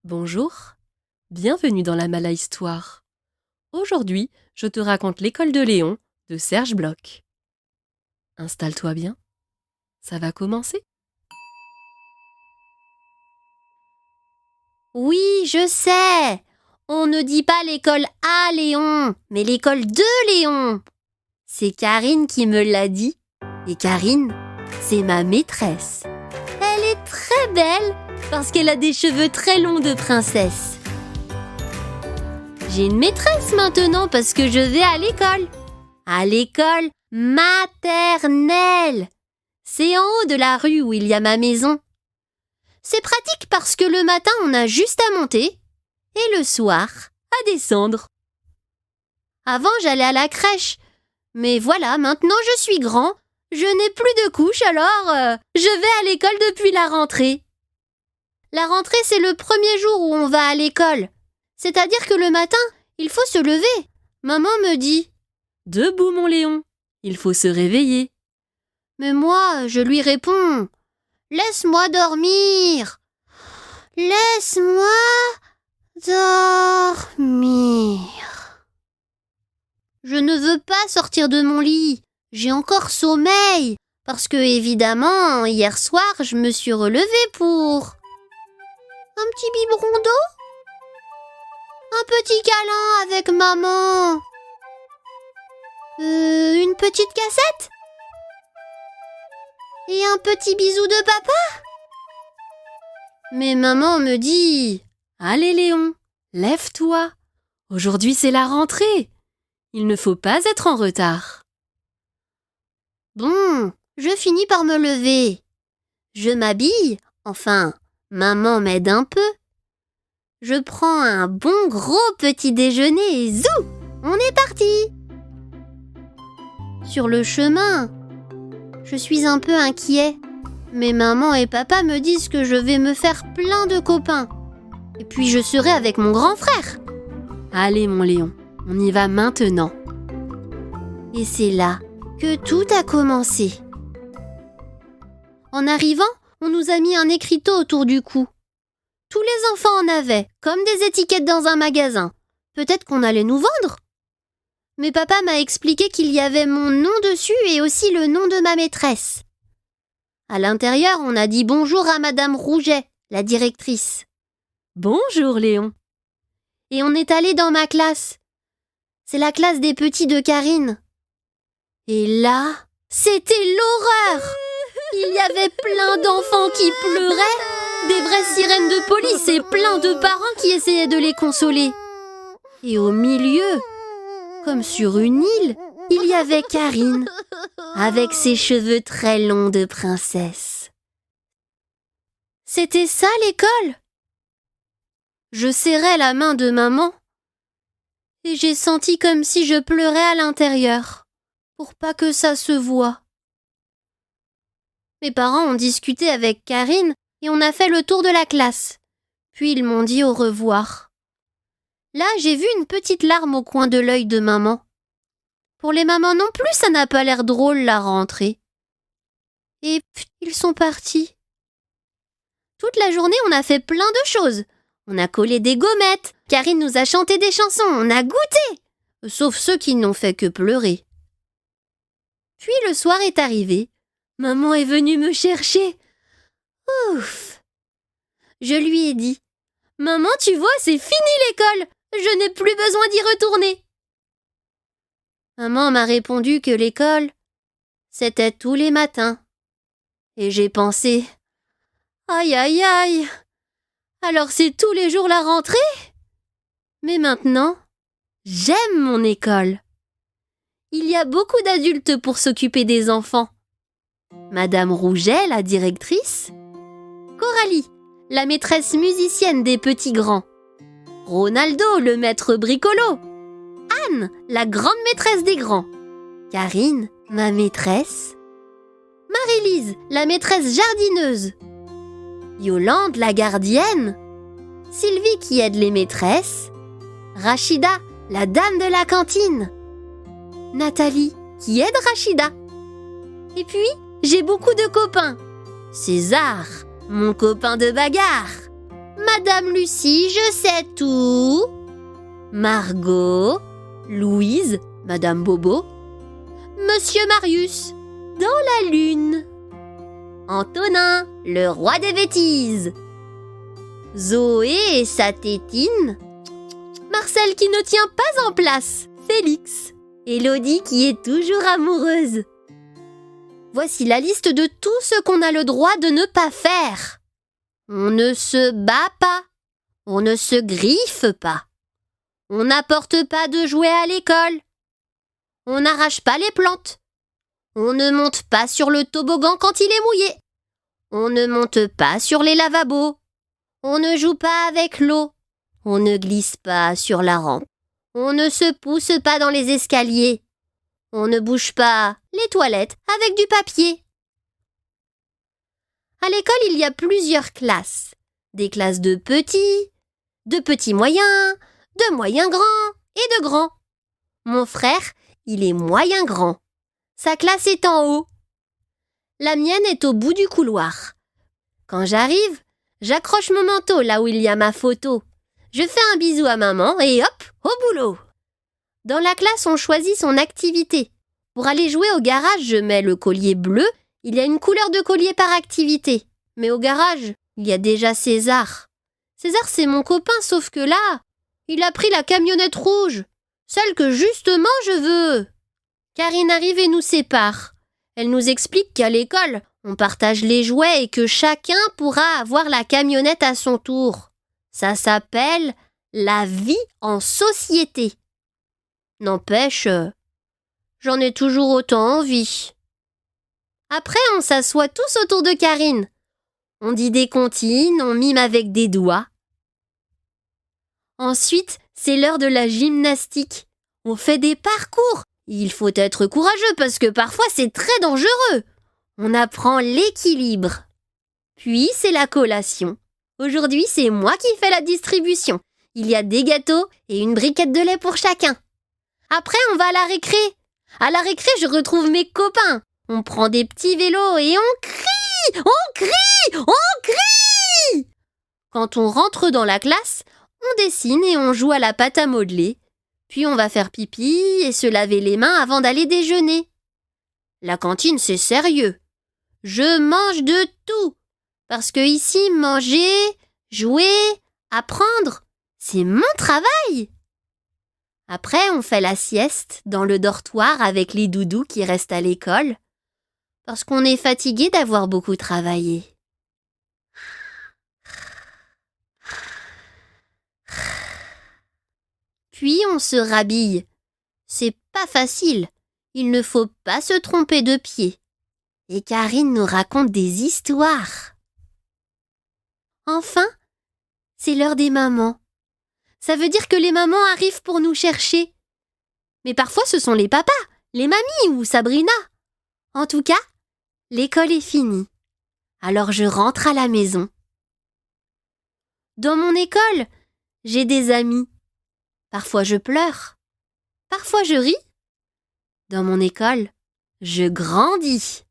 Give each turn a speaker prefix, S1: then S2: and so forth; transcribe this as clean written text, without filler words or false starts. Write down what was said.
S1: Bonjour, bienvenue dans la Mala Histoire. Aujourd'hui, je te raconte l'école de Léon de Serge Bloch. Installe-toi bien, ça va commencer.
S2: Oui, je sais. On ne dit pas l'école à Léon, mais l'école de Léon. C'est Karine qui me l'a dit. Et Karine, c'est ma maîtresse. Elle est très belle parce qu'elle a des cheveux très longs de princesse. J'ai une maîtresse maintenant parce que je vais à l'école. À l'école maternelle. C'est en haut de la rue où il y a ma maison. C'est pratique parce que le matin, on a juste à monter et le soir, à descendre. Avant, j'allais à la crèche. Mais voilà, maintenant je suis grand. Je n'ai plus de couches, alors je vais à l'école depuis la rentrée. La rentrée, c'est le premier jour où on va à l'école. C'est-à-dire que le matin, il faut se lever. Maman me dit
S1: « Debout, mon Léon, il faut se réveiller. »
S2: Mais moi, je lui réponds « Laisse-moi dormir. Laisse-moi dormir. » Je ne veux pas sortir de mon lit. J'ai encore sommeil. Parce que, évidemment, hier soir, je me suis relevée pour un petit biberon d'eau, un petit câlin avec maman, une petite cassette et un petit bisou de papa. Mais maman me dit
S1: « Allez Léon, lève-toi. Aujourd'hui c'est la rentrée. Il ne faut pas être en retard. »
S2: Bon, je finis par me lever. Je m'habille, enfin, maman m'aide un peu. Je prends un bon gros petit déjeuner et zou, on est parti. Sur le chemin, je suis un peu inquiet. Mais maman et papa me disent que je vais me faire plein de copains. Et puis je serai avec mon grand frère.
S1: Allez mon Léon, on y va maintenant.
S2: Et c'est là que tout a commencé. En arrivant, on nous a mis un écriteau autour du cou. Tous les enfants en avaient, comme des étiquettes dans un magasin. Peut-être qu'on allait nous vendre. Mais papa m'a expliqué qu'il y avait mon nom dessus et aussi le nom de ma maîtresse. À l'intérieur, on a dit bonjour à Madame Rouget, la directrice.
S1: Bonjour Léon.
S2: Et on est allé dans ma classe. C'est la classe des petits de Karine. Et là, c'était l'horreur. Il y avait plein d'enfants qui pleuraient, des vraies sirènes de police et plein de parents qui essayaient de les consoler. Et au milieu, comme sur une île, il y avait Karine, avec ses cheveux très longs de princesse. C'était ça l'école. Je serrais la main de maman et j'ai senti comme si je pleurais à l'intérieur, pour pas que ça se voie. Mes parents ont discuté avec Karine et on a fait le tour de la classe. Puis ils m'ont dit au revoir. Là, j'ai vu une petite larme au coin de l'œil de maman. Pour les mamans non plus, ça n'a pas l'air drôle la rentrée. Et ils sont partis. Toute la journée, on a fait plein de choses. On a collé des gommettes, Karine nous a chanté des chansons, on a goûté. Sauf ceux qui n'ont fait que pleurer. Puis le soir est arrivé. Maman est venue me chercher. Ouf! Je lui ai dit « Maman, tu vois, c'est fini l'école. Je n'ai plus besoin d'y retourner. » Maman m'a répondu que l'école, c'était tous les matins. Et j'ai pensé « Aïe, aïe, aïe! Alors c'est tous les jours la rentrée? » Mais maintenant, j'aime mon école. Il y a beaucoup d'adultes pour s'occuper des enfants. Madame Rouget, la directrice. Coralie, la maîtresse musicienne des petits grands. Ronaldo, le maître bricolo. Anne, la grande maîtresse des grands. Karine, ma maîtresse. Marie-Lise, la maîtresse jardineuse. Yolande, la gardienne. Sylvie qui aide les maîtresses. Rachida, la dame de la cantine. Nathalie, qui aide Rachida. Et puis, j'ai beaucoup de copains. César, mon copain de bagarre. Madame Lucie, je sais tout. Margot, Louise, Madame Bobo, Monsieur Marius, dans la lune. Antonin, le roi des bêtises. Zoé et sa tétine. Marcel qui ne tient pas en place. Félix. Élodie qui est toujours amoureuse. Voici la liste de tout ce qu'on a le droit de ne pas faire. On ne se bat pas. On ne se griffe pas. On n'apporte pas de jouets à l'école. On n'arrache pas les plantes. On ne monte pas sur le toboggan quand il est mouillé. On ne monte pas sur les lavabos. On ne joue pas avec l'eau. On ne glisse pas sur la rampe. On ne se pousse pas dans les escaliers. On ne bouge pas les toilettes avec du papier. À l'école, il y a plusieurs classes. Des classes de petits moyens, de moyens grands et de grands. Mon frère, il est moyen grand. Sa classe est en haut. La mienne est au bout du couloir. Quand j'arrive, j'accroche mon manteau là où il y a ma photo. Je fais un bisou à maman et hop, au boulot. Dans la classe, on choisit son activité. Pour aller jouer au garage, je mets le collier bleu. Il y a une couleur de collier par activité. Mais au garage, il y a déjà César. César, c'est mon copain, sauf que là, il a pris la camionnette rouge. Celle que justement je veux. Karine arrive et nous sépare. Elle nous explique qu'à l'école, on partage les jouets et que chacun pourra avoir la camionnette à son tour. Ça s'appelle la vie en société. N'empêche, j'en ai toujours autant envie. Après, on s'assoit tous autour de Karine. On dit des comptines, on mime avec des doigts. Ensuite, c'est l'heure de la gymnastique. On fait des parcours. Il faut être courageux parce que parfois c'est très dangereux. On apprend l'équilibre. Puis c'est la collation. Aujourd'hui, c'est moi qui fais la distribution. Il y a des gâteaux et une briquette de lait pour chacun. Après, on va à la récré. À la récré, je retrouve mes copains. On prend des petits vélos et on crie, on crie, on crie. Quand on rentre dans la classe, on dessine et on joue à la pâte à modeler. Puis on va faire pipi et se laver les mains avant d'aller déjeuner. La cantine, c'est sérieux. Je mange de tout. Parce que ici, manger, jouer, apprendre, c'est mon travail. Après, on fait la sieste dans le dortoir avec les doudous qui restent à l'école. Parce qu'on est fatigué d'avoir beaucoup travaillé. Puis on se rhabille. C'est pas facile. Il ne faut pas se tromper de pied. Et Karine nous raconte des histoires. Enfin, c'est l'heure des mamans. Ça veut dire que les mamans arrivent pour nous chercher. Mais parfois ce sont les papas, les mamies ou Sabrina. En tout cas, l'école est finie. Alors je rentre à la maison. Dans mon école, j'ai des amis. Parfois je pleure. Parfois je ris. Dans mon école, je grandis.